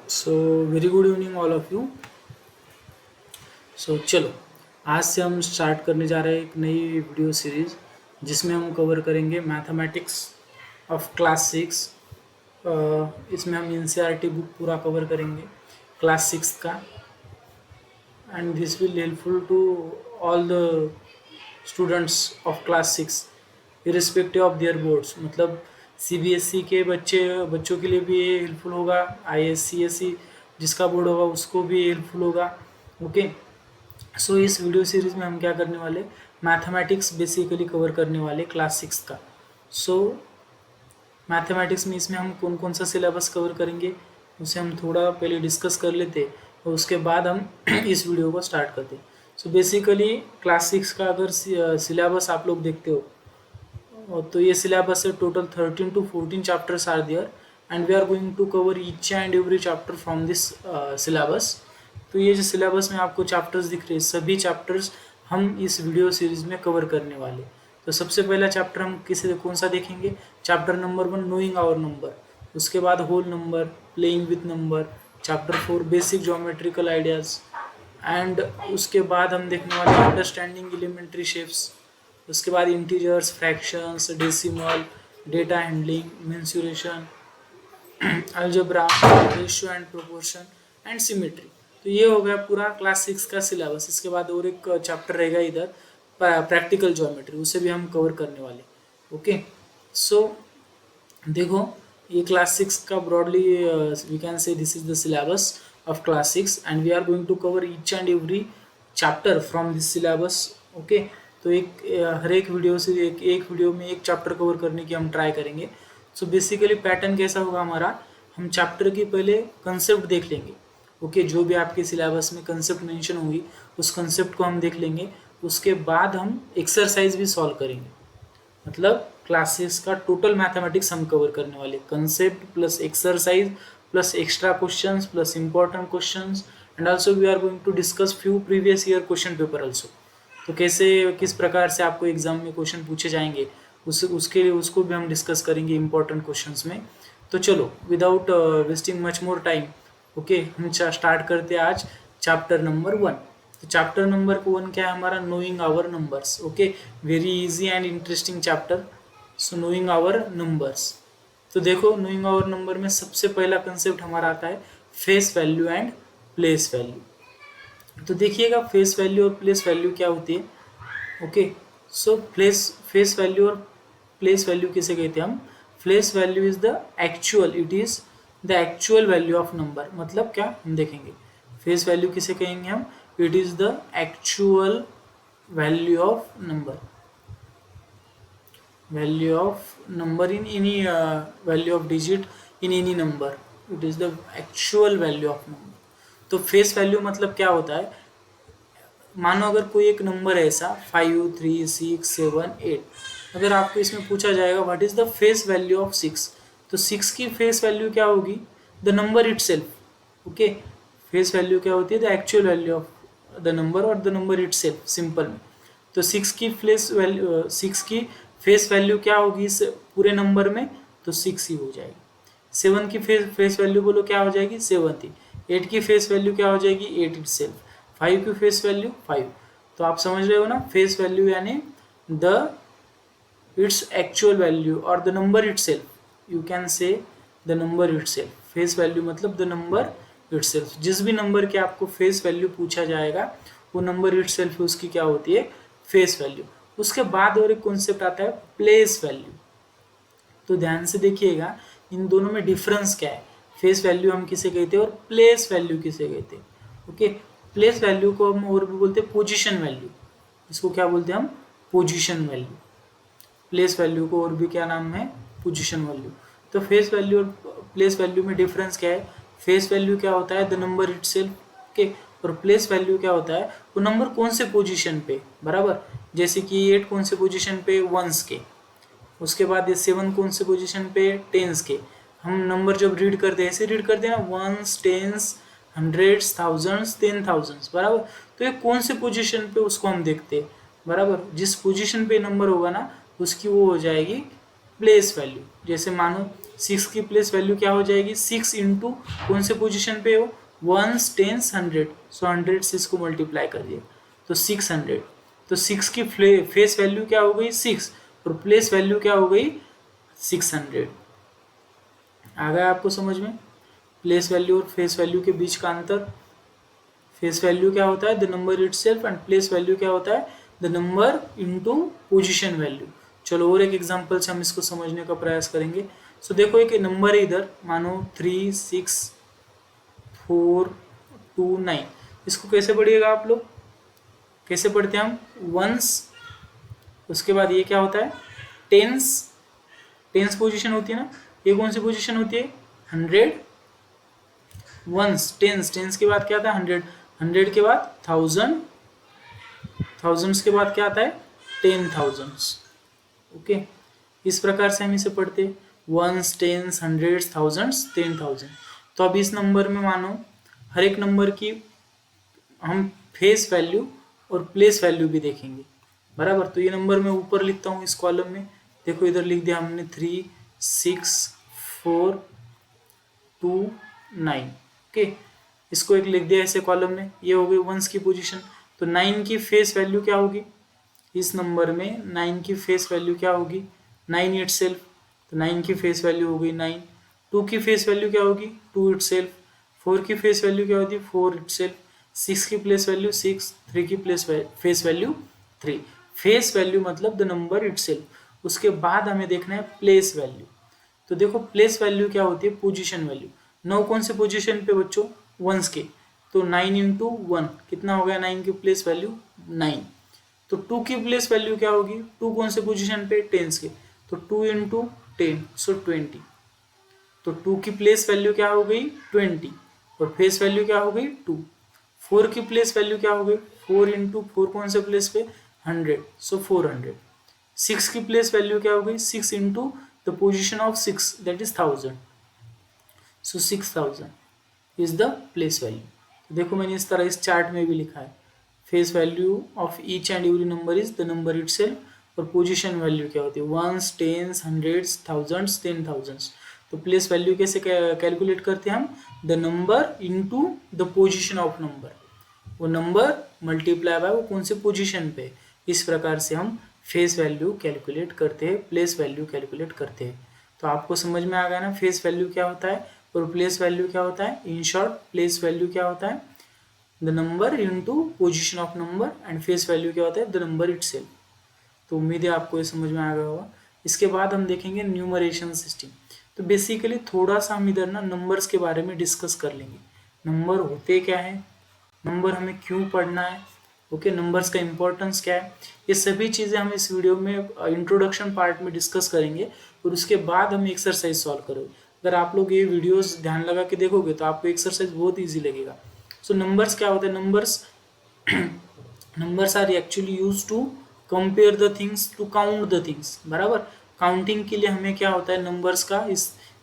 So very good evening all of you. चलो आज से हम स्टार्ट करने जा रहे हैं एक नई वीडियो सीरीज़ जिसमें हम कवर करेंगे मैथमेटिक्स ऑफ क्लास 6। इसमें हम एनसीईआरटी बुक पूरा कवर करेंगे क्लास 6 का, and this will helpful to all the students of class 6 irrespective of their boards. मतलब सीबीएसई के बच्चों के लिए भी ये हेल्पफुल होगा, आईएससीएसई जिसका बोर्ड होगा उसको भी हेल्पफुल होगा। ओके, इस वीडियो सीरीज में हम क्या करने वाले, मैथमेटिक्स बेसिकली कवर करने वाले क्लास 6 का। मैथमेटिक्स में इसमें हम कौन कौन सा सिलेबस कवर करेंगे उसे हम थोड़ा पहले डिस्कस कर लेते और उसके बाद हम इस वीडियो को स्टार्ट करते। बेसिकली क्लास 6 का अगर सिलेबस आप लोग देखते हो तो ये सिलेबस है total 13 to 14 chapters are there, and we are going to cover each and every chapter from this syllabus. तो ये जो सिलेबस में आपको चैप्टर्स दिख रहे हैं सभी चैप्टर्स हम इस वीडियो सीरीज में कवर करने वाले। तो सबसे पहला चैप्टर हम कौन सा देखेंगे, chapter number 1 knowing our number, उसके बाद whole number, playing with number, chapter 4 basic geometrical ideas, and उसके बाद हम देखने वाले अंडरस्टैंडिंग एलिमेंट्री शेप्स, उसके बाद integers, fractions, decimal, data handling, mensuration, algebra, ratio and proportion and symmetry. तो ये हो गया पूरा क्लास 6 का सिलेबस। इसके बाद और एक चैप्टर रहेगा इधर प्रैक्टिकल ज्योमेट्री, उसे भी हम कवर करने वाले। ओके, देखो ये क्लास 6 का broadly we can say this is the syllabus of class 6 and we are going to cover each and every chapter from this syllabus. Okay, तो हर एक वीडियो से एक वीडियो में एक चैप्टर कवर करने की हम ट्राई करेंगे। बेसिकली पैटर्न कैसा होगा हमारा, हम चैप्टर की पहले कंसेप्ट देख लेंगे। ओके, जो भी आपके सिलेबस में कंसेप्ट मेंशन होगी उस कंसेप्ट को हम देख लेंगे, उसके बाद हम एक्सरसाइज भी सॉल्व करेंगे। मतलब क्लासेस का टोटल मैथमेटिक्स हम कवर करने वाले, concept plus exercise plus extra questions plus important questions, and also we are going to discuss few previous year question paper also. तो किस प्रकार से आपको एग्जाम में क्वेश्चन पूछे जाएंगे उसको भी हम डिस्कस करेंगे इंपॉर्टेंट क्वेश्चंस में। तो चलो without wasting much more time, okay, हम स्टार्ट करते हैं आज चैप्टर नंबर 1। तो चैप्टर नंबर 1 क्या है हमारा, knowing our numbers. Okay, very easy and interesting chapter. Knowing our numbers. तो देखो नोइंग आवर नंबर में सबसे पहला कंसेप्ट हमारा आता है face value and place value. तो देखिएगा फेस वैल्यू और प्लेस वैल्यू क्या होती है। ओके, फेस वैल्यू और प्लेस वैल्यू किसे कहते हैं हम, face value is the actual, it is the actual value of number. मतलब क्या हम देखेंगे फेस वैल्यू किसे कहेंगे हम, it is the actual value of number, value of number in any value of digit in any number, it is the actual value of number। तो face value मतलब क्या होता है, मानो अगर कोई एक नंबर है ऐसा 5 3 6 7 8, अगर आपको इसमें पूछा जाएगा what is the face value of 6, तो 6 की फेस वैल्यू क्या होगी, the number itself. Okay, face value क्या होती है, the actual value of the number और द नंबर इटसेल्फ, सिंपल में। तो 6 की फेस वैल्यू क्या होगी इस पूरे नंबर में, तो 6 ही हो जाएगी। 7 की फेस वैल्यू बोलो क्या हो जाएगी, 7 ही। 8 की फेस वैल्यू क्या हो जाएगी, 8 इटसेल्फ। 5 की फेस वैल्यू 5। तो आप समझ रहे हो ना, फेस वैल्यू यानी द इट्स एक्चुअल वैल्यू और the number itself, you can say the number itself. Face value मतलब द नंबर इटसेल्फ। जिस भी नंबर के आपको फेस वैल्यू पूछा जाएगा वो नंबर इटसेल्फ उसकी क्या होती है, फेस वैल्यू। उसके बाद और एक कॉन्सेप्ट आता है प्लेस वैल्यू। तो ध्यान से देखिएगा इन दोनों में डिफरेंस क्या है, फेस वैल्यू हम किसे कहते हैं और प्लेस वैल्यू किसे कहते हैं। ओके, प्लेस वैल्यू को हम और भी बोलते हैं पोजीशन वैल्यू, इसको क्या बोलते हैं हम, पोजीशन वैल्यू। प्लेस वैल्यू को और भी क्या नाम है, पोजीशन वैल्यू। तो फेस वैल्यू और प्लेस वैल्यू में डिफरेंस क्या है, फेस वैल्यू क्या होता है, द नंबर इटसेल्फ। ओके, और प्लेस वैल्यू क्या होता है, वो नंबर कौन से पोजीशन पे, बराबर। जैसे कि 8 कौन से पोजीशन पे, वंस के। उसके बाद ये 7 कौन से पोजीशन पे, टेंस के। हम नंबर जब रीड करते हैं ऐसे रीड करते हैं ना, वंस, टेंस, हंड्रेड्स, थाउजेंड्स, 10,000, बराबर। तो ये कौन से पोजीशन पे उसको हम देखते हैं, बराबर। जिस पोजीशन पे नंबर होगा ना उसकी वो हो जाएगी प्लेस वैल्यू। जैसे मानो 6 की प्लेस वैल्यू क्या हो जाएगी, 6 इंटू कौन से पोजीशन पे हो, 1s 10s 100, सो 100 से इसको मल्टीप्लाई करिए तो 600। तो 6 की फेस वैल्यू क्या हो गई 6 और प्लेस वैल्यू क्या हो गई 600। आ गया आपको समझ में प्लेस वैल्यू और फेस वैल्यू के बीच का अंतर। फेस वैल्यू क्या होता है the number itself and place value क्या होता है the number into position value. चलो और एक एग्जांपल से हम इसको समझने का प्रयास करेंगे। सो देखो एक नंबर है इधर, मानो 3 6 4 2 9। इसको कैसे पढ़िएगा आप लोग, कैसे पढ़ते हैं हम, वंस, उसके बाद ये क्या होता है टेंस, टेंस पोजीशन होती है ना, ये कौन सी पोजीशन होती है 100, वंस टेंस, टेंस के बाद क्या आता है 100, 100 के बाद 1000, थाउजेंड्स के बाद क्या आता है 10,000। ओके, इस प्रकार से हम इसे पढ़ते वंस टेंस हंड्रेड्स थाउजेंड्स 10,000। तो अब इस नंबर में मानो हर एक नंबर की हम फेस वैल्यू और प्लेस वैल्यू भी देखेंगे बराबर। तो ये नंबर मैं ऊपर लिखता हूँ इस कॉलम में, देखो इधर लिख दिया हमने 3 6 4 2 9। ओके, इसको एक लिख दिया ऐसे कॉलम में, ये हो गई वंस की पोजीशन। तो 9 की फेस वैल्यू क्या होगी इस नंबर में, 9 की फेस वैल्यू क्या होगी 9 इटसेल्फ, तो 9 की फेस वैल्यू हो गई 9। 2 की फेस वैल्यू क्या होगी 2 इटसेल्फ, 4 की फेस वैल्यू क्या होती है 4 इटसेल्फ, 6 की प्लेस वैल्यू 6, 3 की फेस वैल्यू 3। फेस वैल्यू मतलब द नंबर इटसेल्फ। उसके बाद हमें देखना है प्लेस वैल्यू। तो देखो प्लेस वैल्यू क्या होती है पोजीशन वैल्यू। 9 कौन से पोजीशन पे बच्चों वंस के, तो 9 इंटू 1 कितना हो गया 9 की प्लेस वैल्यू 9। तो 2 की प्लेस वैल्यू क्या होगी 2 कौन से पोजीशन पे टेंस के, तो 2 इंटू 10 सो 20। तो 2 की प्लेस वैल्यू क्या हो गई 20 और फेस वैल्यू क्या हो गई 2। 4 की प्लेस वैल्यू क्या हो गई 4 इंटू 4 कौन से प्लेस पे 100 सो 400। 6 की प्लेस वैल्यू क्या हो गई 6 into the position of 6 that is 1000, so 6000 is the place value. देखो मैंने इस तरह इस चार्ट में भी लिखा है face value of each and every number is the number itself और पोजीशन वैल्यू क्या होती है वंस टेंस हंड्रेड्स थाउजेंड्स 10,000। तो प्लेस वैल्यू कैसे कैलकुलेट करते हैं हम, the number into the position of number, वो नंबर मल्टीप्लाई बाय वो कौन से पोजीशन पे, इस प्रकार से हम फेस वैल्यू कैलकुलेट करते हैं, प्लेस वैल्यू कैलकुलेट करते हैं। तो आपको समझ में आ गया ना फेस वैल्यू क्या होता है और प्लेस वैल्यू क्या होता है। इन शॉर्ट प्लेस वैल्यू क्या होता है the number into position of number and face value क्या होता है द नंबर इटसेल्फ। तो उम्मीद है आपको ये समझ में आ गया होगा। इसके बाद हम देखेंगे न्यूमरेशन सिस्टम। तो बेसिकली थोड़ा सा हम इधर ना नंबर्स के बारे में डिस्कस कर लेंगे, नंबर होते क्या है, नंबर हमें क्यों पढ़ना है, ओके नंबर्स का इम्पोर्टेंस क्या है, ये सभी चीज़ें हम इस वीडियो में इंट्रोडक्शन पार्ट में डिस्कस करेंगे और उसके बाद हम एक्सरसाइज सॉल्व करेंगे। अगर आप लोग ये वीडियोस ध्यान लगा के देखोगे तो आपको एक्सरसाइज बहुत ईजी लगेगा। सो नंबर्स क्या होता है, numbers are actually use to compare the things, to count the things बराबर। काउंटिंग के लिए हमें क्या होता है नंबर्स का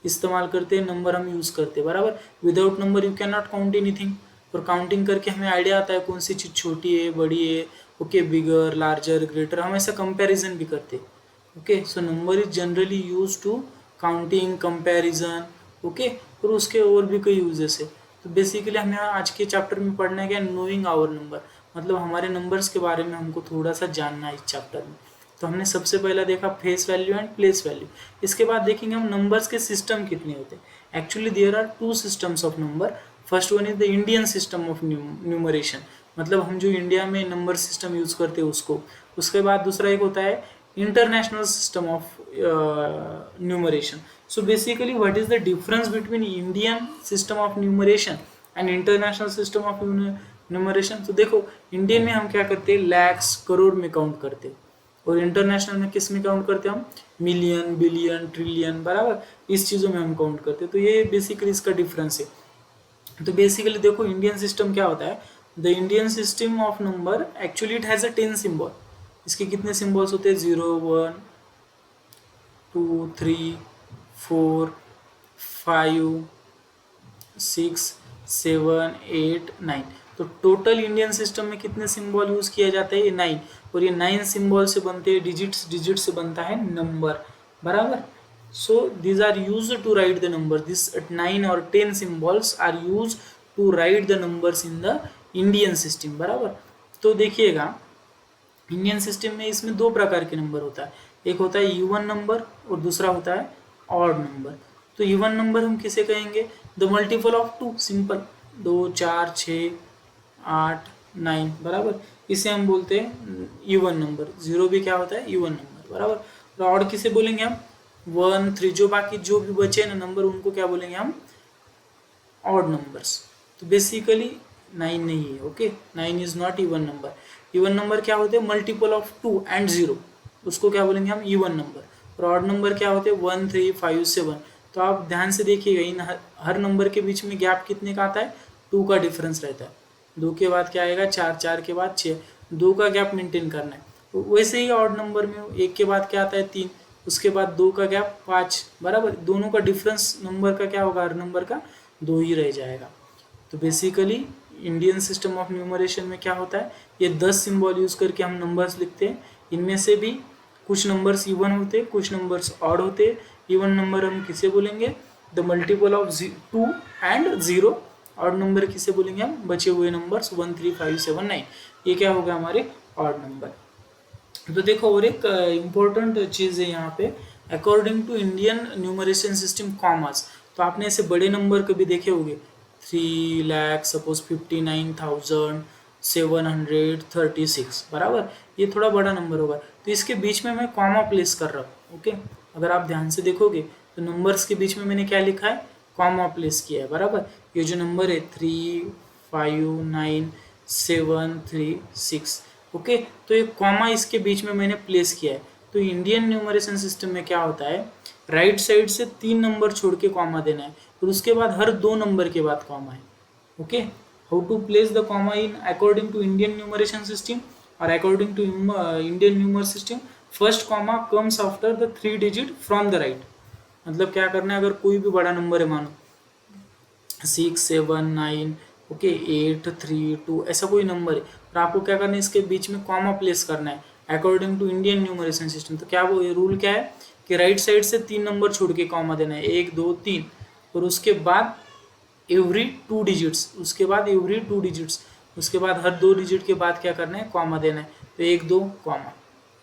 इस्तेमाल करते हैं, नंबर हम यूज़ करते हैं बराबर। Without number you can not count anything. और काउंटिंग करके हमें आइडिया आता है कौन सी चीज़ छोटी है बड़ी है, ओके बिगर लार्जर ग्रेटर, हम ऐसा कंपैरिजन भी करते हैं। Okay so number is generally use to counting comparison, okay और उसके और भी कई यूजेस है। तो बेसिकली हमें आज के चैप्टर में पढ़ना है क्या, नोइंग आवर नंबर, मतलब हमारे नंबर्स के बारे में हमको थोड़ा सा जानना है इस चैप्टर में। तो हमने सबसे पहला देखा face value and place value. इसके बाद देखेंगे हम नंबर्स के सिस्टम कितने होते हैं। Actually there are 2 systems of number. First one is the Indian system of numeration, मतलब हम जो इंडिया में नंबर सिस्टम यूज करते हैं उसको। उसके बाद दूसरा एक होता है international system of numeration. So basically what is the difference between Indian system of numeration and international system of numeration. तो देखो इंडियन में हम क्या करते हैं लैक्स करोड़ में काउंट करते हैं और इंटरनेशनल में किस में काउंट करते हैं हम मिलियन बिलियन ट्रिलियन बराबर, इस चीज़ों में हम काउंट करते हैं। तो ये बेसिकली इसका डिफरेंस है। तो बेसिकली देखो इंडियन सिस्टम क्या होता है, the Indian system of number actually it has a 10 symbol. इसके कितने सिंबल्स होते हैं 0 1 2 3 4 5 6 7 8 9। तो टोटल इंडियन सिस्टम में कितने सिंबल यूज किया जाता है ये 9, और ये 9 सिंबल से बनते हैं डिजिट्स, डिजिट से बनता है नंबर बराबर। So these are used to write the number. This 9 or 10 symbols are used to write the numbers in the Indian system. बराबर. तो देखिएगा इंडियन सिस्टम में इसमें दो प्रकार के नंबर होता है, एक होता है इवन नंबर और दूसरा होता है ऑड नंबर. तो इवन नंबर हम किसे कहेंगे? The multiple of two. Simple. 2 4 6 8 9 बराबर, इसे हम बोलते हैं इवन नंबर. जीरो भी क्या होता है? Even number. बराबर. तो ऑड किसे बोलेंगे हम? 1 3 जो बाकी जो भी बचे ना नंबर उनको क्या बोलेंगे हम? Odd numbers. तो बेसिकली 9 नहीं है. Okay, 9 is not even number. Even number क्या होते हैं? मल्टीपल ऑफ 2 एंड 0, उसको क्या बोलेंगे हम? Even number. और ऑड नंबर क्या होते हैं? 1 3 5 7. तो आप ध्यान से देखिएगा इन हर नंबर के बीच में गैप कितने का आता है? 2 का डिफरेंस रहता है. 2 के बाद क्या आएगा? 4, 4 के बाद 6, 2 का गैप मेंटेन करना है. तो वैसे ही ऑड नंबर में 1 के बाद क्या आता है? 3, उसके बाद 2 का गैप 5. बराबर, दोनों का डिफरेंस नंबर का क्या होगा? हर नंबर का 2 ही रह जाएगा. तो basically Indian system of numeration में क्या होता है? ये 10 सिंबल यूज करके हम नंबर्स लिखते हैं. इनमें से भी कुछ नंबर्स इवन होते हैं, कुछ नंबर्स ऑड होते हैं. इवन नंबर हम किसे बोलेंगे? The multiple of 2 and 0. Odd number किसे बोलेंगे हम? बचे हुए नंबर्स 1 3 5 7 9. ये क्या होगा? हमारे ऑड नंबर. तो देखो और एक इम्पोर्टेंट चीज़ है यहाँ पे, according to Indian numeration system commas. तो आपने ऐसे बड़े नंबर कभी देखे होंगे, 3 लाख, सपोज 59,736. बराबर, ये थोड़ा बड़ा नंबर होगा. तो इसके बीच में मैं कॉमा प्लेस कर रहा हूँ. ओके, अगर आप ध्यान से देखोगे तो नंबर्स के बीच में मैंने क्या लिखा है? कॉमा प्लेस किया है. बराबर, ये जो नंबर है 3 5 9 7 3 6. ओके, तो ये कॉमा इसके बीच में मैंने प्लेस किया है. तो इंडियन न्यूमरेशन सिस्टम में क्या होता है? राइट साइड से 3 नंबर छोड़ के कॉमा देना है और उसके बाद हर 2 नंबर के बाद कॉमा है. Okay, how to place the comma in according to Indian numeration system और according to Indian numeral system? First comma comes after the 3 digit from the right. मतलब क्या करना है? अगर कोई भी बड़ा नंबर है, मानो 6 7 9, ओके 8 3 2, ऐसा कोई नंबर है, और आपको क्या करना है? इसके बीच में कॉमा प्लेस करना है according to Indian numeration system. तो क्या वो रूल क्या है कि राइट साइड से 3 नंबर छोड़ के कॉमा देना है, 1 2 3, और उसके बाद एवरी 2 डिजिट्स, उसके बाद एवरी 2 डिजिट्स, उसके बाद हर 2 डिजिट के बाद क्या करना है? कॉमा देना है. तो 1 2 कॉमा.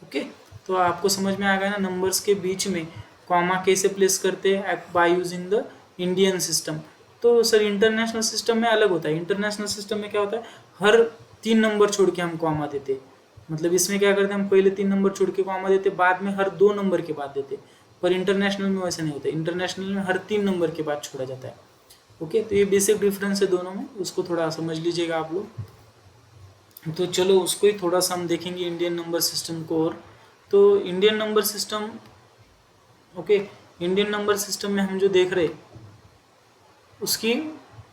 ओके, तो आपको समझ में आ गया ना नंबर्स के बीच में कॉमा कैसे प्लेस करते हैं by using the Indian system. तो सर इंटरनेशनल सिस्टम में अलग होता है. इंटरनेशनल सिस्टम में क्या होता है? हर 3 नंबर छोड़ के हम कॉमा देते हैं. मतलब इसमें क्या करते हैं? हम पहले 3 नंबर छोड़ के कॉमा देते, बाद में हर 2 नंबर के बाद देते. पर इंटरनेशनल में वैसा नहीं होता. इंटरनेशनल में हर 3 नंबर के बाद छोड़ा जाता है. ओके, तो ये बेसिक डिफरेंस है दोनों में, उसको थोड़ा समझ लीजिएगा आप लोग. तो चलो उसको ही थोड़ा सा हम देखेंगे इंडियन नंबर सिस्टम को. और तो Indian number system, okay, Indian number system में हम जो देख रहे उसकी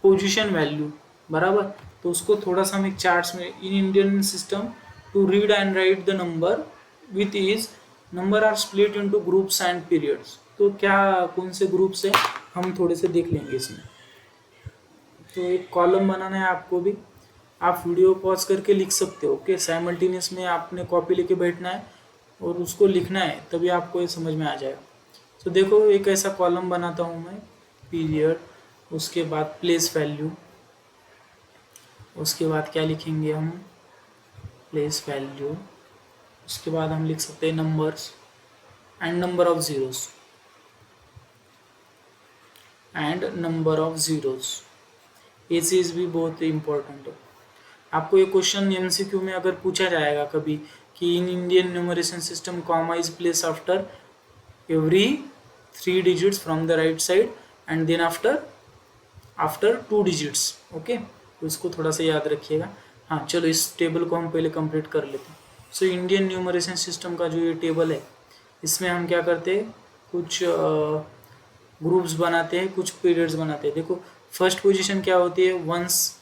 पोजीशन वैल्यू. बराबर, तो उसको थोड़ा सा हम एक चार्ट्स में, in Indian system to read and write the number with is number are split into groups and periods. तो क्या कौन से ग्रुप्स है हम थोड़े से देख लेंगे इसमें. तो एक कॉलम बनाना है आपको भी, आप वीडियो पॉज करके लिख सकते हो. ओके, साइमल्टेनियस में आपने कॉपी लेके बैठना है और उसको लिखना है, तभी आपको ये समझ में आ जाएगा. तो देखो एक ऐसा कॉलम बनाता हूँ मैं, पीरियड, उसके बाद प्लेस वैल्यू, उसके बाद क्या लिखेंगे हम? Place value. उसके बाद हम लिख सकते हैं numbers and number of zeros and number of zeros. ये चीज़ भी बहुत इम्पोर्टेंट है. आपको ये क्वेश्चन एमसीक्यू में अगर पूछा जाएगा कभी कि in Indian numeration system comma is place after every 3 digits from the right side and then after 2 digits. Okay, तो इसको थोड़ा सा याद रखिएगा. हाँ चलो इस टेबल को हम पहले कंप्लीट कर लेते हैं. सो इंडियन न्यूमरेशन सिस्टम का जो ये टेबल है, इसमें हम क्या करते हैं? कुछ ग्रुप्स बनाते हैं, कुछ पीरियड्स बनाते हैं. देखो फर्स्ट पोजीशन क्या होती है? वंस.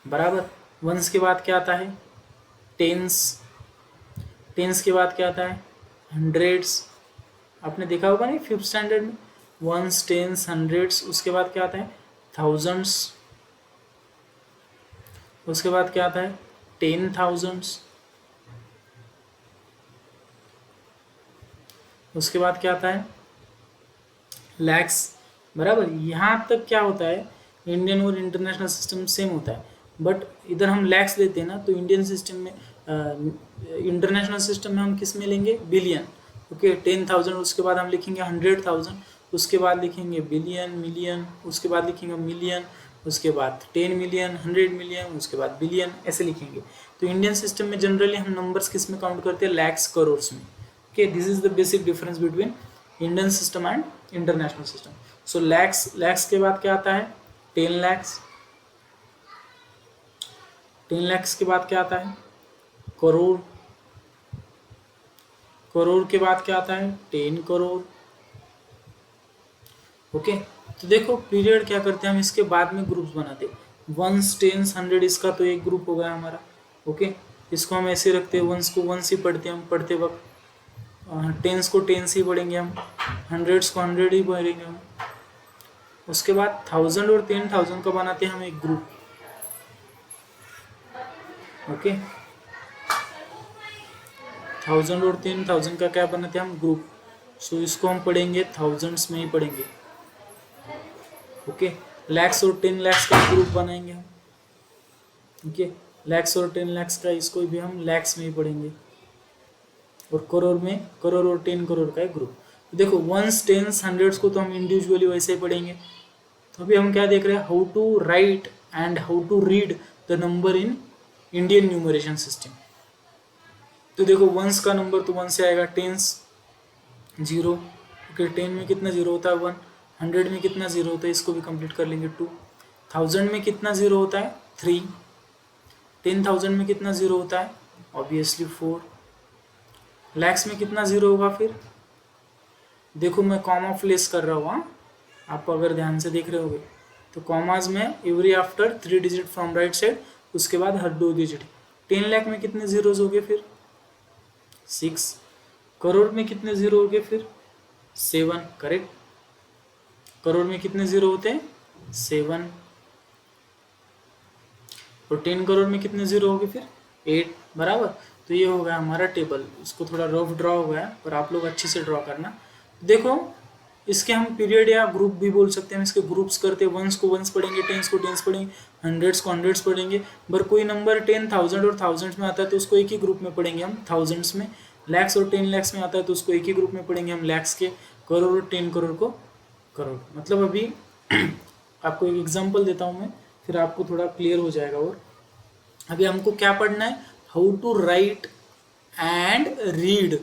बराबर, वंस के बाद क्या आता है? टेंस. टेंस के बाद क्या आता है? हंड्रेड्स. आपने देखा होगा नहीं 5th स्टैंडर्ड में, वंस टेंस हंड्रेड्स. उसके बाद क्या आता है? थाउजेंड्स. उसके बाद क्या आता है? 10,000s. उसके बाद क्या आता है लैक्स। बराबर, यहाँ तक क्या होता है, इंडियन और इंटरनेशनल सिस्टम सेम होता है, बट इधर हम लैक्स लेते हैं ना, तो इंडियन सिस्टम में इंटरनेशनल सिस्टम में हम किस में लेंगे, बिलियन। ओके, 10,000, उसके बाद हम लिखेंगे 100,000, उसके बाद लिखेंगे बिलियन, मिलियन, उसके बाद लिखेंगे मिलियन, उसके बाद 10 मिलियन, 100 मिलियन, उसके बाद बिलियन, ऐसे लिखेंगे। तो इंडियन सिस्टम में जनरली हम नंबर्स किस में काउंट करते हैं, लैक्स, करोर्स में। Okay, this is the basic difference between Indian system and international system. So lakhs के बाद क्या आता है, 10 lakhs। 10 lakhs के बाद क्या आता है, करोड़। करोड़ के बाद क्या आता है, 10 करोड़। ओके, तो देखो पीरियड क्या करते हैं हम, इसके बाद में ग्रुप्स बनाते हैं, वंस, टेंस, 100, इसका तो एक ग्रुप हो गया हमारा। ओके, इसको हम ऐसे रखते हैं, वंस को वंस ही पढ़ते हैं हम पढ़ते वक्त, टेंस को टेंस ही पढ़ेंगे हम, हंड्रेड्स को 100 ही पढ़ेंगे हम। उसके बाद 1000 और 10,000 का बनाते हैं हम एक ग्रुप। ओके, 1000 और 10,000 का क्या बनाते हैं हम, ग्रुप। सो इसको हम पढ़ेंगे थाउजेंड्स में ही पढ़ेंगे। ओके, लैक्स और 10 lakhs का ग्रुप बनाएंगे हम। ओके, लैक्स और 10 lakhs का, इसको भी हम लैक्स में ही पढ़ेंगे। और करोड़ में, करोड़ और 10 करोड़ का एक ग्रुप। देखो वंस, टेंस, हंड्रेड्स को तो हम इंडिविजुअली वैसे ही पढ़ेंगे। तो अभी हम क्या देख रहे हैं, how to write and how to read the number in Indian numeration system. तो देखो वंस का नंबर तो 1 से आएगा, टेंस 0, ओके, 10 में कितना 0 होता है, 1, 100 में कितना 0 होता है, इसको भी कंप्लीट कर लेंगे, 2, 1000 में कितना 0 होता है, 3, 10,000 में कितना 0 होता है, ऑब्वियसली 4, लैक्स में कितना 0 होगा फिर, देखो मैं कॉमा प्लेस कर रहा हूँ, हाँ, आप अगर ध्यान से देख रहे होगे तो कॉमाज में every after 3 digit from right side, उसके बाद हर 2 डिजिट। 10 लाख में कितने जीरोज हो गए फिर, 6, करोड़ में कितने जीरो हो गए फिर, 7, करेक्ट, करोड़ में कितने जीरो होते हैं, 7, और 10 करोड़ में कितने जीरो हो गए फिर, 8, बराबर। तो ये हो गया हमारा टेबल, इसको थोड़ा रफ ड्रॉ हो गया पर आप लोग अच्छे से ड्रॉ करना। देखो इसके हम पीरियड या ग्रुप भी बोल सकते हैं, हम इसके ग्रुप्स करते हैं, वंस को वंस पढ़ेंगे, टेंस को टेंस पढ़ेंगे, हंड्रेड्स को हंड्रेड्स पढ़ेंगे। पर कोई नंबर 10,000 और थाउजेंड्स में आता है तो उसको एक ही ग्रुप में पढ़ेंगे हम, थाउजेंड्स में। लैक्स और 10 lakhs में आता है तो उसको एक ही ग्रुप में पढ़ेंगे हम, लैक्स के। करोड़ और 10 करोड़ को करोड़। मतलब अभी आपको एक एग्जाम्पल देता हूँ मैं, फिर आपको थोड़ा क्लियर हो जाएगा। और अभी हमको क्या पढ़ना है, how to write and read,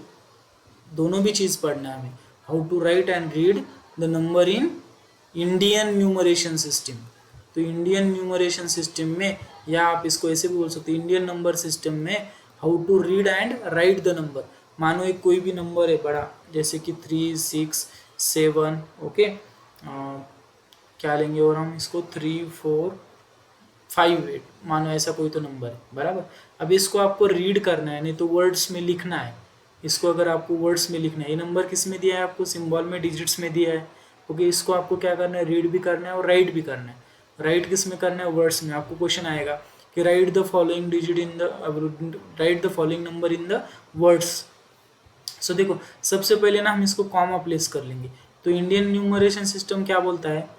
दोनों भी चीज़ पढ़ना है हमें। How to write and read the number in Indian numeration system. तो इंडियन न्यूमरेशन सिस्टम में, या आप इसको ऐसे भी बोल सकते हैं, इंडियन नंबर सिस्टम में how to read and write the number. मानो एक कोई भी नंबर है बड़ा, जैसे कि 3, 6, 7, ओके, क्या लेंगे और हम इसको 3, 4, 5, 8, मानो ऐसा कोई तो नंबर है, बराबर। अब इसको आपको रीड करना है, नहीं तो वर्ड्स में लिखना है। इसको अगर आपको वर्ड्स में लिखना है, ये नंबर किस में दिया है आपको, सिंबल में, डिजिट्स में दिया है। ओके, इसको आपको क्या करना है, रीड भी करना है और राइट भी करना है। राइट किस में करना है, वर्ड्स में। आपको क्वेश्चन आएगा कि write the following digit in the, write the following number in the words. So देखो सबसे पहले ना हम इसको कॉमा प्लेस कर लेंगे। तो इंडियन न्यूमरेशन सिस्टम क्या बोलता है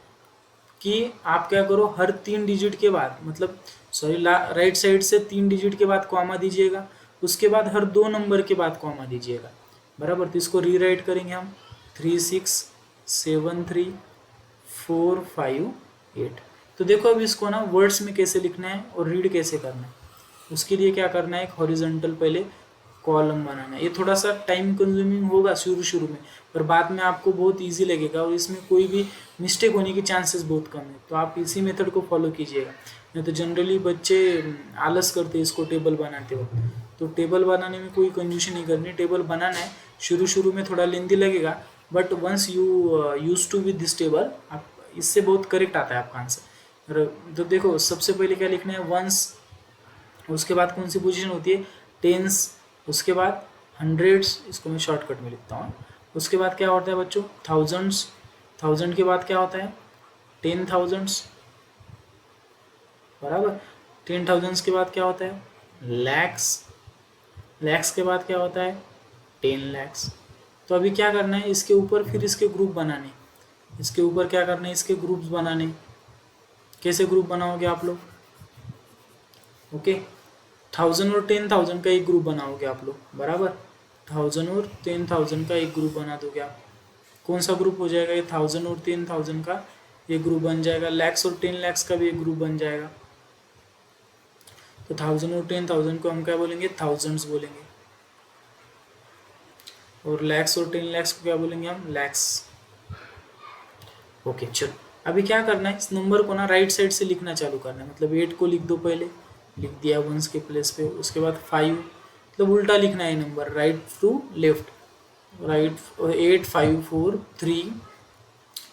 कि आप क्या करो, हर 3 डिजिट के बाद, मतलब सॉरी, राइट साइड से 3 डिजिट के बाद कॉमा दीजिएगा, उसके बाद हर 2 नंबर के बाद कॉमा दीजिएगा, बराबर। तो इसको रीराइट करेंगे हम, 3, 6, 7, 3, 4, 5, 8। तो देखो अब इसको ना वर्ड्स में कैसे लिखना है और रीड कैसे करना है। उसके लिए क्या करना है, एक हॉरिजॉन्टल पहले कॉलम बनाना है। ये थोड़ा सा टाइम कंज्यूमिंग होगा शुरू शुरू में, पर बाद में आपको बहुत इजी लगेगा और इसमें कोई भी मिस्टेक होने की चांसेस बहुत कम है। तो आप इसी मेथड को फॉलो कीजिएगा। नहीं तो जनरली बच्चे आलस करते हैं इसको टेबल बनाते वक्त। तो टेबल बनाने में कोई कंजूसी नहीं करनी, टेबल बनाना है। शुरू शुरू में थोड़ा लेंदी लगेगा, but once you use to with this table, आप इससे बहुत करेक्ट आता है आपका आंसर। तो देखो सबसे पहले क्या लिखना है, वंस, उसके बाद कौन सी पोजीशन होती है, टेंस, उसके बाद हंड्रेड्स, इसको मैं शॉर्टकट में लिखता हूँ। उसके बाद क्या होता है बच्चों, थाउजेंड्स, थाउजेंड के बाद क्या होता है, 10,000s, बराबर। 10,000s के बाद क्या होता है, लैक्स, लैक्स के बाद क्या होता है, 10 lakhs, तो अभी क्या करना है, इसके ऊपर फिर इसके ग्रुप बनाने, इसके ऊपर क्या करना है, इसके ग्रुप्स बनाने। कैसे ग्रुप बनाओगे आप लोग? ओके, 1000 और 10,000 का एक ग्रुप बनाओगे आप लोग, बराबर। 1000 और 10,000 का एक ग्रुप बना दोगे आप। कौन सा ग्रुप हो जाएगा ये? 1000 और 10,000 का ये ग्रुप बन जाएगा। लैक्स और 10 लैक्स का भी एक ग्रुप बन जाएगा। तो 1000 और 10,000 को हम क्या बोलेंगे? थाउजेंड्स बोलेंगे। और लैक्स और 10 लैक्स को क्या बोलेंगे हम? लैक्स। ओके चलो, अभी क्या करना है, इस नंबर को ना राइट साइड से लिखना चालू करना है। मतलब 8 को लिख दो, पहले लिख दिया वंस के प्लेस पे। उसके बाद 5, मतलब उल्टा लिखना है number, right to left. Right 8 5 4 3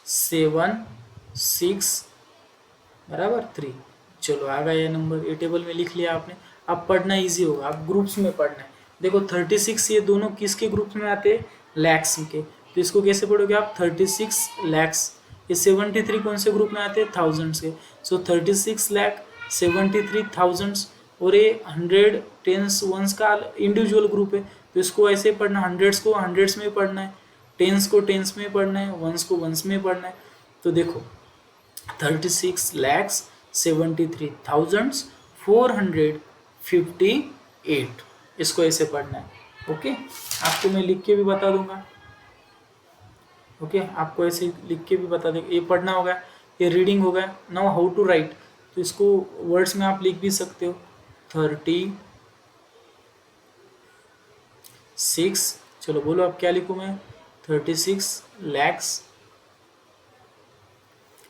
7 6 बराबर 3। चलो आ गया ये नंबर, ये टेबल में लिख लिया आपने। अब पढ़ना इजी होगा, आप ग्रुप्स में पढ़ना है। देखो 36 ये दोनों किसके ग्रुप्स में आते हैं? लैक्स के। तो इसको कैसे पढ़ोगे आप? 36 लैक्स। ये 73 कौन से ग्रुप में आते हैं? थाउजेंड्स के। सो 36 लैख 73 थाउजेंड्स। और ये 100 टेंस वंस का इंडिविजुअल ग्रुप है, तो इसको ऐसे पढ़ना, हंड्रेड्स को हंड्रेड्स में पढ़ना है, टेंस को टेंस में पढ़ना है, वंस को वंस में पढ़ना है। तो देखो 36 lakhs 73,458, इसको ऐसे पढ़ना है। ओके, आपको मैं लिख के भी बता दूंगा। ओके, आपको ऐसे लिख के भी बता देंगे, ये पढ़ना होगा, ये रीडिंग होगा। नाउ हाउ टू राइट, तो इसको वर्ड्स में आप लिख भी सकते हो। 36, चलो बोलो आप क्या लिखूँ मैं? 36 lakhs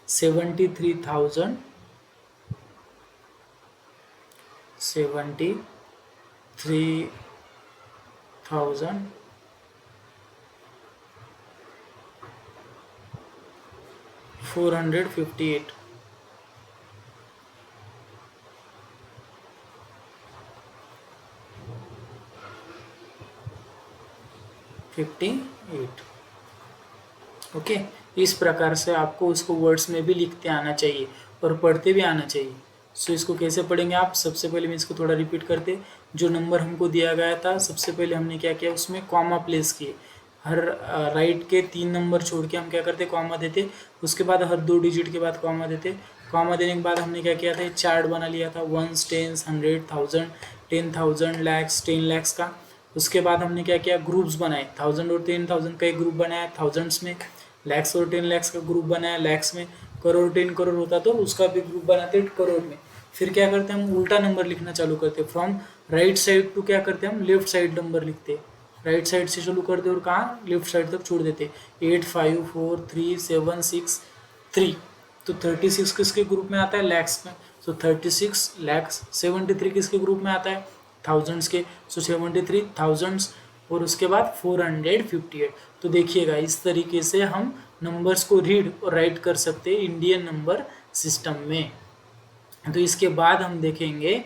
73,000 73,458 58। ओके, इस प्रकार से आपको उसको वर्ड्स में भी लिखते आना चाहिए और पढ़ते भी आना चाहिए। सो इसको कैसे पढ़ेंगे आप? सबसे पहले मैं इसको थोड़ा रिपीट करते। जो नंबर हमको दिया गया था, सबसे पहले हमने क्या किया, उसमें कॉमा प्लेस किए। हर राइट के 3 नंबर छोड़ के हम क्या करते? कॉमा देते। उसके बाद हर 2 डिजिट के बाद कॉमा देते। कॉमा देने के बाद हमने क्या किया था? चार्ट बना लिया था, वंस, टेंस, 100, 1000, 10,000, लैक्स, 10 लैक्स का। उसके बाद हमने क्या किया? ग्रुप्स बनाए। 1000 और 10,000 का एक ग्रुप बनाया थाउजेंड्स में। लैक्स और 10 लैक्स का ग्रुप बनाया लैक्स में। करोड़ 10 करोड़ होता तो उसका भी ग्रुप बनाते करोड़ में। फिर क्या करते हैं? हम उल्टा नंबर लिखना चालू करते। फ्रॉम राइट साइड टू क्या करते हैं? हम लेफ्ट साइड नंबर लिखते। राइट साइड से शुरू करते और कहाँ? लेफ्ट साइड तक छोड़ देते। 8 5 4 3 7 6 3। तो 36 किसके ग्रुप में आता है? लैक्स में। सो 36 लैक्स। 73 किसके ग्रुप में आता है? थाउजेंड्स के। सो 73 थाउजेंड्स। और उसके बाद 458। तो देखिएगा, इस तरीके से हम नंबर्स को रीड और राइट कर सकते हैं इंडियन नंबर सिस्टम में। तो इसके बाद हम देखेंगे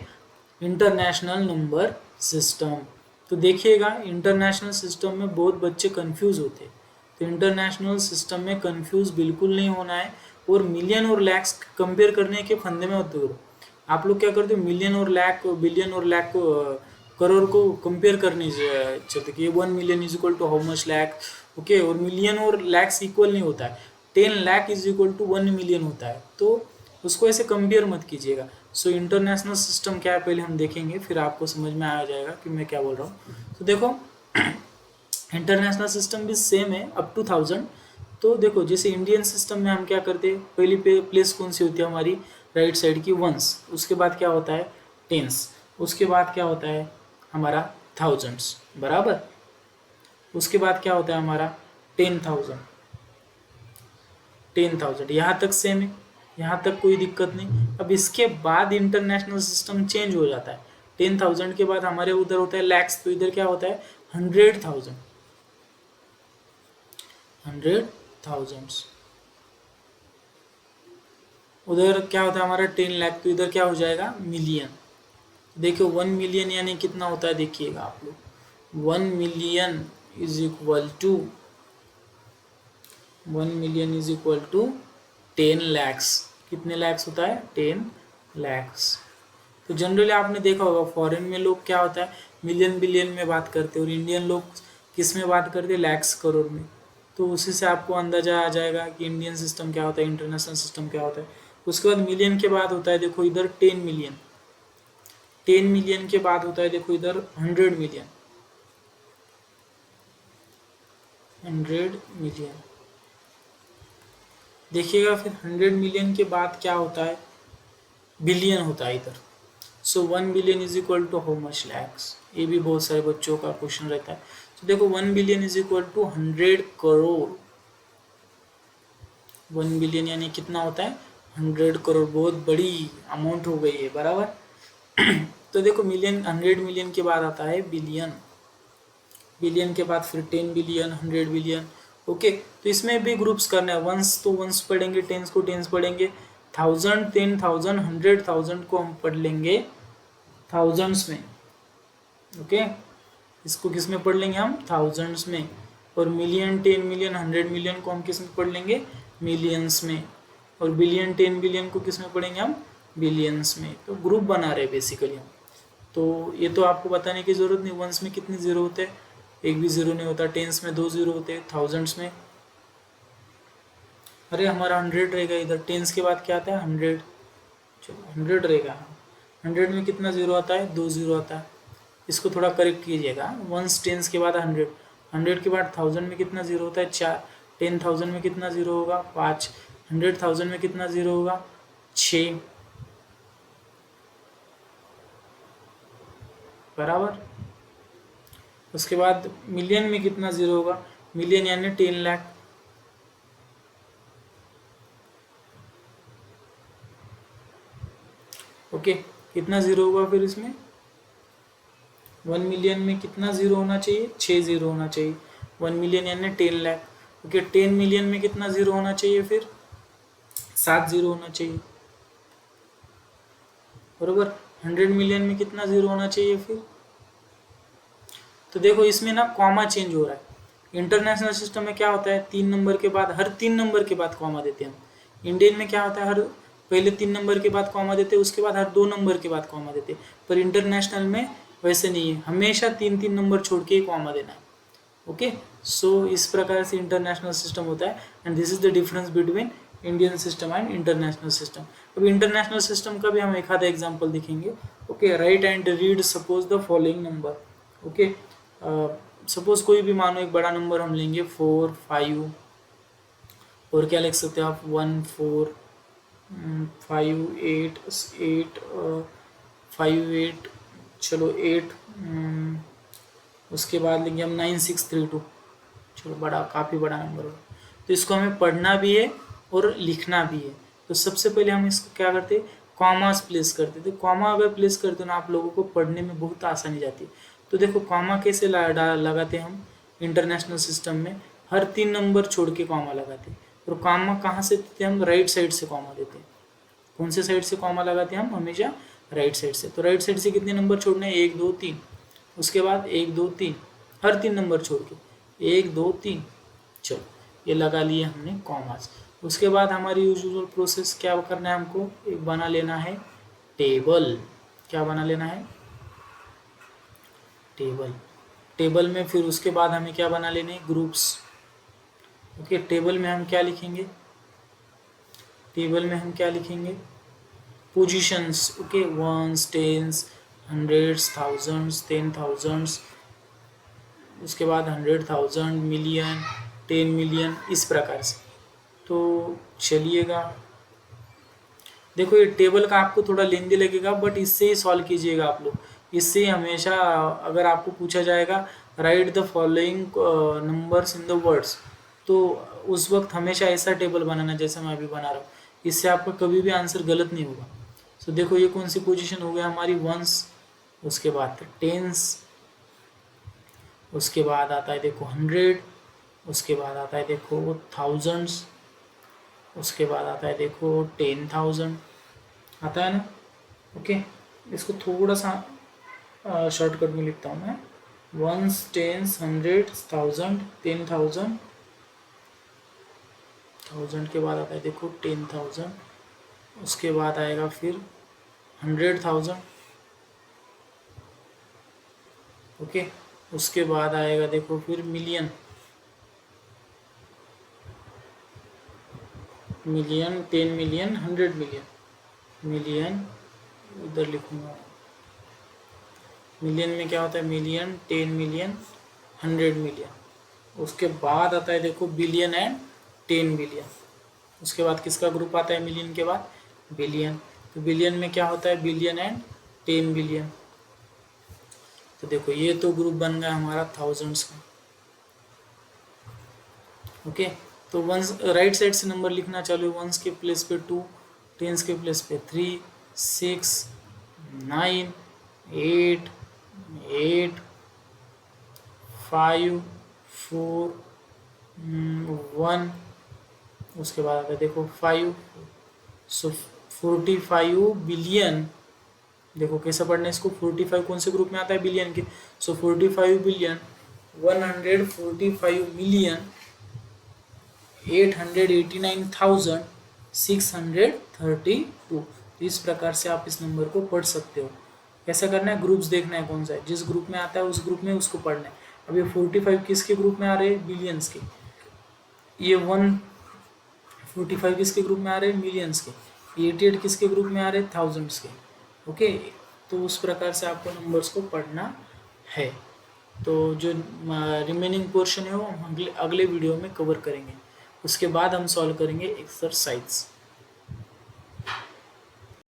इंटरनेशनल नंबर सिस्टम। तो देखिएगा, इंटरनेशनल सिस्टम में बहुत बच्चे कंफ्यूज होते हैं। तो इंटरनेशनल सिस्टम में कंफ्यूज बिल्कुल नहीं होना है। और मिलियन और लैक्स कंपेयर करने के फंदे में मत दो। आप लोग क्या करते हो? मिलियन और लाख, बिलियन और लाख को, करोड़ को कंपेयर करने चलते कि 1 million is equal to how much lakh. Okay, और मिलियन और लैक्स इक्वल नहीं होता है। 10 lakh is equal to 1 million होता है। तो उसको ऐसे कंपेयर मत कीजिएगा। सो इंटरनेशनल सिस्टम क्या है पहले हम देखेंगे, फिर आपको समझ में आ जाएगा कि मैं क्या बोल रहा हूँ। तो देखो इंटरनेशनल सिस्टम भी सेम है अप टू 1000। तो देखो, जैसे इंडियन सिस्टम में हम क्या करते हैं, पहली प्लेस कौन सी होती है हमारी? राइट साइड की वंस। उसके बाद क्या होता है? टेंस। उसके बाद क्या होता है हमारा? थाउजेंड्स, बराबर। उसके बाद क्या होता है हमारा? 10,000। 10,000 यहाँ तक सेम है, यहाँ तक कोई दिक्कत नहीं। अब इसके बाद इंटरनेशनल सिस्टम चेंज हो जाता है। 10,000 के बाद हमारे उधर होता है लैक्स, तो इधर क्या होता है? 100,000। 100,000। उधर क्या होता है हमारा? 10 लाख, तो इधर क्या हो जाएगा? मिलियन। देखिए 1 मिलियन यानी कितना होता है? देखिएगा आप लोग, 1 million is equal to 1 million is equal to 10 lakhs. कितने लैक्स होता है? 10 लैक्स। तो जनरली आपने देखा होगा फॉरेन में लोग क्या होता है, मिलियन बिलियन में बात करते हैं, और इंडियन लोग किस में बात करते हैं, लैक्स करोड़ में। तो उसी से आपको अंदाजा आ जाएगा कि इंडियन सिस्टम क्या होता है, इंटरनेशनल सिस्टम क्या होता है। उसके बाद मिलियन के बाद होता है देखो इधर 10 मिलियन। 10 मिलियन के बाद होता है देखो इधर 100 मिलियन। 100 मिलियन देखिएगा। फिर 100 मिलियन के बाद क्या होता है, बिलियन होता है इधर। So 1 billion is equal to how much lakhs. ये भी बहुत सारे बच्चों का क्वेश्चन रहता है। तो देखो 1 billion is equal to 100 crore. 1 billion यानी कितना होता है, 100 करोड़। बहुत बड़ी अमाउंट हो गई है, बराबर। तो देखो मिलियन, 100 मिलियन के बाद आता है बिलियन। बिलियन के बाद फिर 10 बिलियन, 100 बिलियन। ओके, तो इसमें भी ग्रुप्स करना है। वंस तो वंस पढ़ेंगे, टेंस को टेंस पढ़ेंगे, 1000, 10,000, 100,000 को हम पढ़ लेंगे थाउजेंड्स में। ओके, इसको किस में पढ़ लेंगे हम, थाउजेंड्स में। और मिलियन, 10 मिलियन, 100 मिलियन को हम किस में पढ़ लेंगे, मिलियंस में। और बिलियन, 10 बिलियन को किस में पढ़ेंगे हम, बिलियंस में। तो ग्रुप बना रहे बेसिकली हम। तो ये तो आपको बताने की जरूरत नहीं, वंस में कितने जीरो होते हैं, एक भी जीरो नहीं होता। टेंस में 2 जीरो होते हैं, थाउजेंड्स में, अरे हमारा 100 रहेगा इधर। टेंस के बाद क्या आता है, 100। चलो 100 रहेगा। 100 में कितना जीरो आता है, 2 जीरो आता है। इसको थोड़ा करेक्ट कीजिएगा। वंस टेंस के बाद 100, 100 के बाद 1000 में कितना जीरो होता है, 4। 10,000 में कितना जीरो होगा, 5। 100,000 में कितना जीरो होगा, 6, बराबर। उसके बाद मिलियन में कितना जीरो होगा, मिलियन यानी 10 लाख। ओके, कितना जीरो होगा फिर इसमें, 1 मिलियन में कितना जीरो होना चाहिए, 6 जीरो होना चाहिए। 1 मिलियन यानी 10 लाख। ओके, 10 मिलियन में कितना जीरो होना चाहिए, फिर 7 जीरो होना चाहिए, बरोबर। 100 मिलियन में कितना जीरो होना चाहिए फिर। तो देखो इसमें ना कॉमा चेंज हो रहा है। इंटरनेशनल सिस्टम में क्या होता है, 3 नंबर के बाद, हर 3 नंबर के बाद कॉमा देते हैं हम। इंडियन में क्या होता है, हर पहले 3 नंबर के बाद कॉमा देते हैं, उसके बाद हर 2 नंबर के बाद कॉमा देते हैं। पर इंटरनेशनल में वैसे नहीं है, हमेशा 3-3 नंबर छोड़ के ही कॉमा देना है। ओके, सो इस प्रकार से इंटरनेशनल सिस्टम होता है। And this is the difference between Indian system and international system. अब इंटरनेशनल सिस्टम का भी हम एक आधा एग्जाम्पल देखेंगे। Okay, right and read suppose the following number. Okay, suppose कोई भी मानो एक बड़ा नंबर हम लेंगे 4, 5। और क्या लिख सकते हैं आप, 1, 4, 5, 8, 8, 5, 8, चलो 8। उसके बाद लेंगे हम 9, 6, 3, 2। चलो बड़ा, काफ़ी बड़ा नंबर होगा। तो इसको हमें पढ़ना भी है और लिखना भी है। तो सबसे पहले हम इसको क्या करते, कॉमास प्लेस करते थे। कॉमा अगर प्लेस करते हो ना, आप लोगों को पढ़ने में बहुत आसानी जाती है। तो देखो कॉमा कैसे लगाते हैं हम इंटरनेशनल सिस्टम में, हर 3 नंबर छोड़ के कॉमा लगाते हैं। और कॉमा कहाँ से देते हैं हम, राइट साइड से कॉमा देते हैं। कौन से साइड से कॉमा लगाते हैं हम, हमेशा राइट साइड से। तो राइट साइड से कितने नंबर छोड़ने हैं, 1, 2, 3। उसके बाद 1, 2, 3, हर 3 नंबर छोड़ के 1, 2, 3। चलो ये लगा लिए हमने कॉमास। उसके बाद हमारी यूजुअल प्रोसेस क्या करना है, हमको एक बना लेना है टेबल। क्या बना लेना है, टेबल। टेबल में फिर उसके बाद हमें क्या बना लेने हैं, ग्रुप्स। ओके, टेबल में हम क्या लिखेंगे, टेबल में हम क्या लिखेंगे, positions. Okay, ones, tens, hundreds, thousands, 10,000, उसके बाद 100,000, मिलियन, 10 मिलियन, इस प्रकार से। तो चलिएगा, देखो ये टेबल का आपको थोड़ा लेंदी लगेगा, बट इससे ही सॉल्व कीजिएगा आप लोग। इससे हमेशा अगर आपको पूछा जाएगा right the following numbers in the words, तो उस वक्त हमेशा ऐसा टेबल बनाना जैसा मैं अभी बना रहा हूँ। इससे आपका कभी भी आंसर गलत नहीं होगा। तो देखो ये कौन सी पोजीशन हो गया हमारी, वंस। उसके बाद टेंस। उसके बाद आता है देखो 100। उसके बाद आता है देखो थाउजेंड्स। उसके बाद आता है देखो 10,000, आता है ना। ओके, इसको थोड़ा सा शॉर्टकट में लिखता हूँ मैं। Once, tense, 100, 1000, 10,000। 1000 के बाद आता है देखो 10,000। उसके बाद आएगा फिर 100,000। ओके, उसके बाद आएगा देखो फिर million, million, 10 million, 100 million, million उधर लिखूंगा। मिलियन में क्या होता है, मिलियन, 10 मिलियन, 100 मिलियन। उसके बाद आता है देखो बिलियन एंड 10 बिलियन। उसके बाद किसका ग्रुप आता है मिलियन के बाद, बिलियन। तो बिलियन में क्या होता है, बिलियन एंड 10 बिलियन। तो देखो ये तो ग्रुप बन गया हमारा थाउजेंड्स का। ओके, तो वंस राइट साइड से नंबर लिखना चालू, वंस के प्लेस पे 2, टेंस के प्लेस पे 3, 6, 9, 8, 8, 5, 4, 1। उसके बाद आता है देखो 5, सो 45 बिलियन। देखो कैसे पढ़ना है इसको, 45 कौन से ग्रुप में आता है, बिलियन के। सो 45 बिलियन 145 मिलियन 889,632। इस प्रकार से आप इस नंबर को पढ़ सकते हो। कैसा करना है, ग्रुप्स देखना है कौन सा है, जिस ग्रुप में आता है उस ग्रुप में उसको पढ़ना है। अब ये 45 किसके ग्रुप में आ रहे हैं, बिलियंस के। ये 145 किसके ग्रुप में आ रहे हैं, मिलियंस के। 88 किसके ग्रुप में आ रहे हैं, थाउजेंड्स के। ओके, तो उस प्रकार से आपको नंबर्स को पढ़ना है। तो जो रिमेनिंग पोर्शन है वो हम अगले वीडियो में कवर करेंगे। उसके बाद हम सॉल्व करेंगे एक्सरसाइज।